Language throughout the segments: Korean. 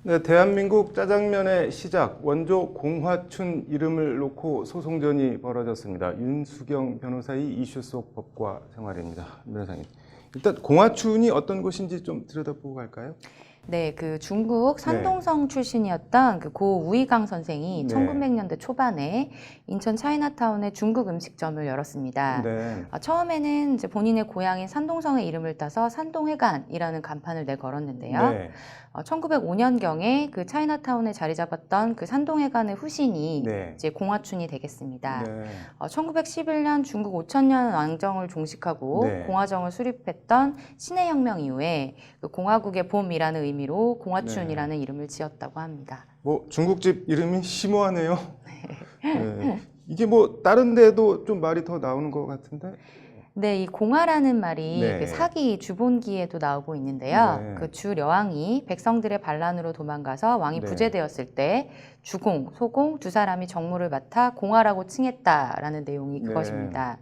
네, 대한민국 짜장면의 시작, 원조 공화춘 이름을 놓고 소송전이 벌어졌습니다. 윤수경 변호사의 이슈 속 법과 생활입니다. 변호사님, 일단 공화춘이 어떤 곳인지 좀 들여다보고 갈까요? 네, 그 중국 산동성 출신이었던 그 고 우이강 선생이 네. 1900년대 초반에 인천 차이나타운에 중국 음식점을 열었습니다. 네. 처음에는 이제 본인의 고향인 산동성의 이름을 따서 산동회관이라는 간판을 내걸었는데요. 네. 1905년경에 그 차이나타운에 자리 잡았던 그 산동회관의 후신이 네. 이제 공화춘이 되겠습니다. 네. 1911년 중국 5천년 왕정을 종식하고 네. 공화정을 수립했던 신해혁명 이후에 그 공화국의 봄이라는 의미로 공화춘이라는 이름을 지었다고 합니다. 뭐 중국집 이름이 심오하네요. 네. 이게 뭐 다른 데도 좀 말이 더 나오는 것 같은데. 네, 이 공화라는 말이 네. 그 사기 주본기에도 나오고 있는데요. 네. 그 주려왕이 백성들의 반란으로 도망가서 왕이 네. 부재되었을 때 주공, 소공 두 사람이 정무를 맡아 공화라고 칭했다라는 내용이 네. 그것입니다.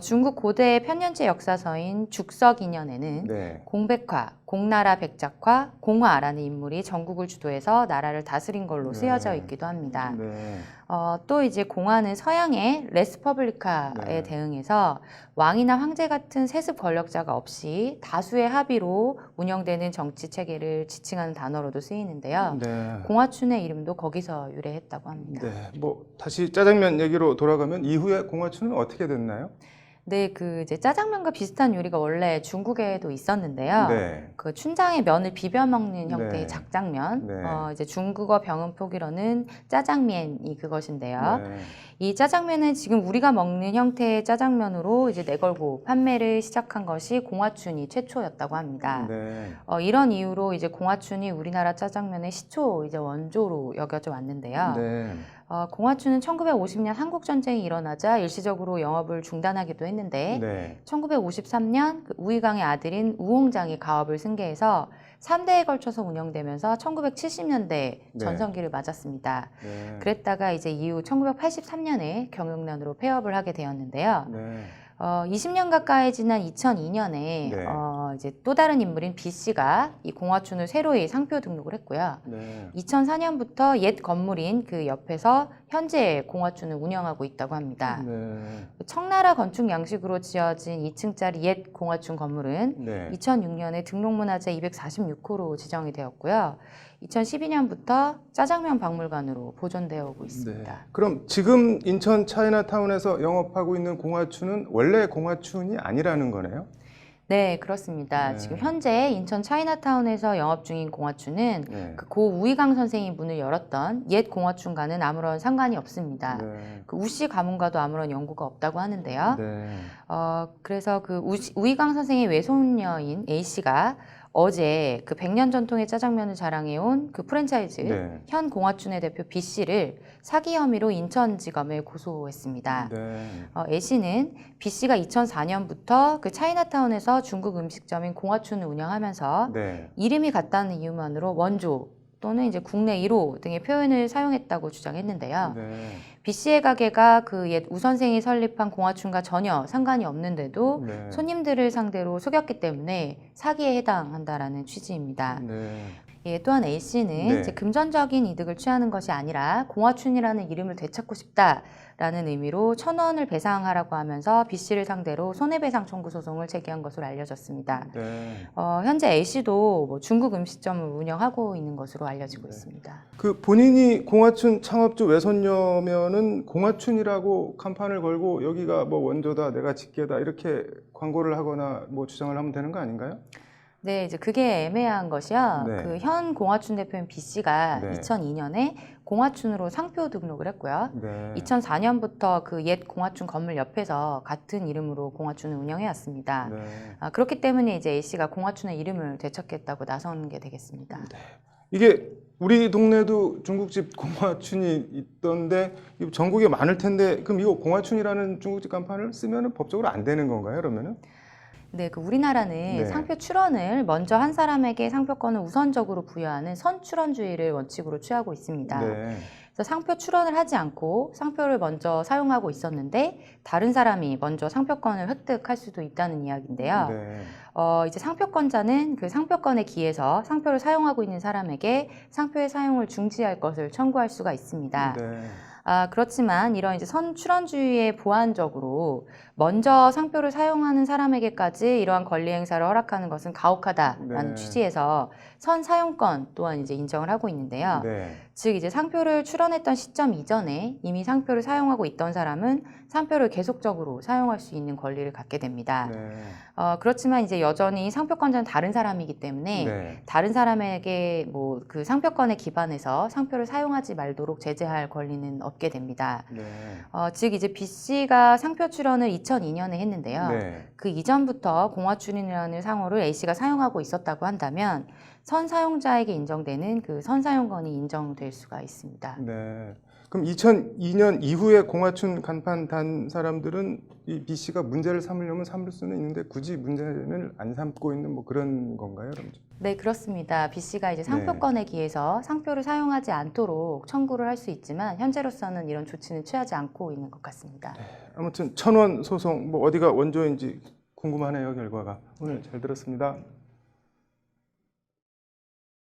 중국 고대의 편년제 역사서인 죽서기년에는 네. 공백화, 공나라 백작화, 공화라는 인물이 전국을 주도해서 나라를 다스린 걸로 쓰여져 있기도 합니다. 네. 또 이제 공화는 서양의 레스퍼블리카에 네. 대응해서 왕이나 황제 같은 세습 권력자가 없이 다수의 합의로 운영되는 정치 체계를 지칭하는 단어로도 쓰이는데요. 네. 공화춘의 이름도 거기서 유래했다고 합니다. 네. 뭐 다시 짜장면 얘기로 돌아가면 이후에 공화춘은 어떻게 됐나요? 네, 그 이제 짜장면과 비슷한 요리가 원래 중국에도 있었는데요. 네. 그 춘장에 면을 비벼 먹는 형태의 네. 작장면, 네. 이제 중국어 병음 표기로는 짜장면이 그것인데요. 네. 이 짜장면은 지금 우리가 먹는 형태의 짜장면으로 이제 내걸고 판매를 시작한 것이 공화춘이 최초였다고 합니다. 네. 이런 이유로 이제 공화춘이 우리나라 짜장면의 시초 이제 원조로 여겨져 왔는데요. 네. 공화춘은 1950년 한국전쟁이 일어나자 일시적으로 영업을 중단하기도 했는데 네. 1953년 그 우이강의 아들인 우홍장이 가업을 승계해서 3대에 걸쳐서 운영되면서 1970년대 전성기를 맞았습니다. 네. 그랬다가 이제 이후 1983년에 경영난으로 폐업을 하게 되었는데요. 네. 20년 가까이 지난 2002년에 네. 이제 또 다른 인물인 B 씨가 이 공화춘을 새로이 상표 등록을 했고요. 네. 2004년부터 옛 건물인 그 옆에서 현재 공화춘을 운영하고 있다고 합니다. 네. 청나라 건축 양식으로 지어진 2층짜리 옛 공화춘 건물은 네. 2006년에 등록문화재 246호로 지정이 되었고요. 2012년부터 짜장면 박물관으로 보존되어 오고 있습니다. 네. 그럼 지금 인천 차이나타운에서 영업하고 있는 공화춘은 원래 공화춘이 아니라는 거네요? 네, 그렇습니다. 네. 지금 현재 인천 차이나타운에서 영업 중인 공화춘은 네. 그 고 우이강 선생이 문을 열었던 옛 공화춘과는 아무런 상관이 없습니다. 네. 그 우씨 가문과도 아무런 연고가 없다고 하는데요. 네. 그래서 그 우이강 선생의 외손녀인 A 씨가 어제 그 100년 전통의 짜장면을 자랑해온 그 프랜차이즈 네. 현 공화춘의 대표 B 씨를 사기 혐의로 인천지검에 고소했습니다. 네. A 씨는 B 씨가 2004년부터 그 차이나타운에서 중국 음식점인 공화춘을 운영하면서 네. 이름이 같다는 이유만으로 원조 또는 이제 국내 1호 등의 표현을 사용했다고 주장했는데요. 네. B 씨의 가게가 그 옛 우 선생이 설립한 공화춘과 전혀 상관이 없는데도 네. 손님들을 상대로 속였기 때문에 사기에 해당한다라는 취지입니다. 네. 예, 또한 A 씨는 네. 이제 금전적인 이득을 취하는 것이 아니라 공화춘이라는 이름을 되찾고 싶다라는 의미로 1,000원을 배상하라고 하면서 B 씨를 상대로 손해배상 청구 소송을 제기한 것으로 알려졌습니다. 네. 현재 A 씨도 뭐 중국 음식점을 운영하고 있는 것으로 알려지고 있습니다. 그 본인이 공화춘 창업주 외손녀면은 공화춘이라고 간판을 걸고 여기가 뭐 원조다, 내가 직계다 이렇게 광고를 하거나 뭐 주장을 하면 되는 거 아닌가요? 네, 이제 그게 애매한 것이요. 네. 그 현 공화춘 대표인 B 씨가 네. 2002년에 공화춘으로 상표 등록을 했고요. 네. 2004년부터 그 옛 공화춘 건물 옆에서 같은 이름으로 공화춘을 운영해 왔습니다. 네. 그렇기 때문에 이제 A 씨가 공화춘의 이름을 되찾겠다고 나선 게 되겠습니다. 이게 우리 동네도 중국집 공화춘이 있던데 전국에 많을 텐데 그럼 이거 공화춘이라는 중국집 간판을 쓰면 법적으로 안 되는 건가요? 그러면은? 네, 그 우리나라는 네. 상표 출원을 먼저 한 사람에게 상표권을 우선적으로 부여하는 선출원주의를 원칙으로 취하고 있습니다. 네. 그래서 상표 출원을 하지 않고 상표를 먼저 사용하고 있었는데 다른 사람이 먼저 상표권을 획득할 수도 있다는 이야기인데요. 네. 이제 상표권자는 그 상표권에 기해서 상표를 사용하고 있는 사람에게 상표의 사용을 중지할 것을 청구할 수가 있습니다. 네. 그렇지만 이런 이제 선출원주의의 보완적으로 먼저 상표를 사용하는 사람에게까지 이러한 권리 행사를 허락하는 것은 가혹하다라는 네. 취지에서 선사용권 또한 이제 인정을 하고 있는데요. 네. 즉 이제 상표를 출원했던 시점 이전에 이미 상표를 사용하고 있던 사람은 상표를 계속적으로 사용할 수 있는 권리를 갖게 됩니다. 네. 그렇지만 이제 여전히 상표권자는 다른 사람이기 때문에 네. 다른 사람에게 뭐 그 상표권에 기반해서 상표를 사용하지 말도록 제재할 권리는 없게 됩니다. 네. 즉 이제 B 씨가 상표 출원을 2002년에 했는데요. 네. 그 이전부터 공화출원이라는 상호를 A 씨가 사용하고 있었다고 한다면 선사용자에게 인정되는 그 선사용권이 인정될 수가 있습니다. 네. 그럼 2002년 이후에 공화춘 간판 단 사람들은 이 B 씨가 문제를 삼으려면 삼을 수는 있는데 굳이 문제를 안 삼고 있는 뭐 그런 건가요? 그럼? 네, 그렇습니다. B 씨가 이제 상표권에 기해서 상표를 사용하지 않도록 청구를 할 수 있지만 현재로서는 이런 조치는 취하지 않고 있는 것 같습니다. 아무튼 천원 소송 뭐 어디가 원조인지 궁금하네요, 결과가. 오늘 잘 들었습니다.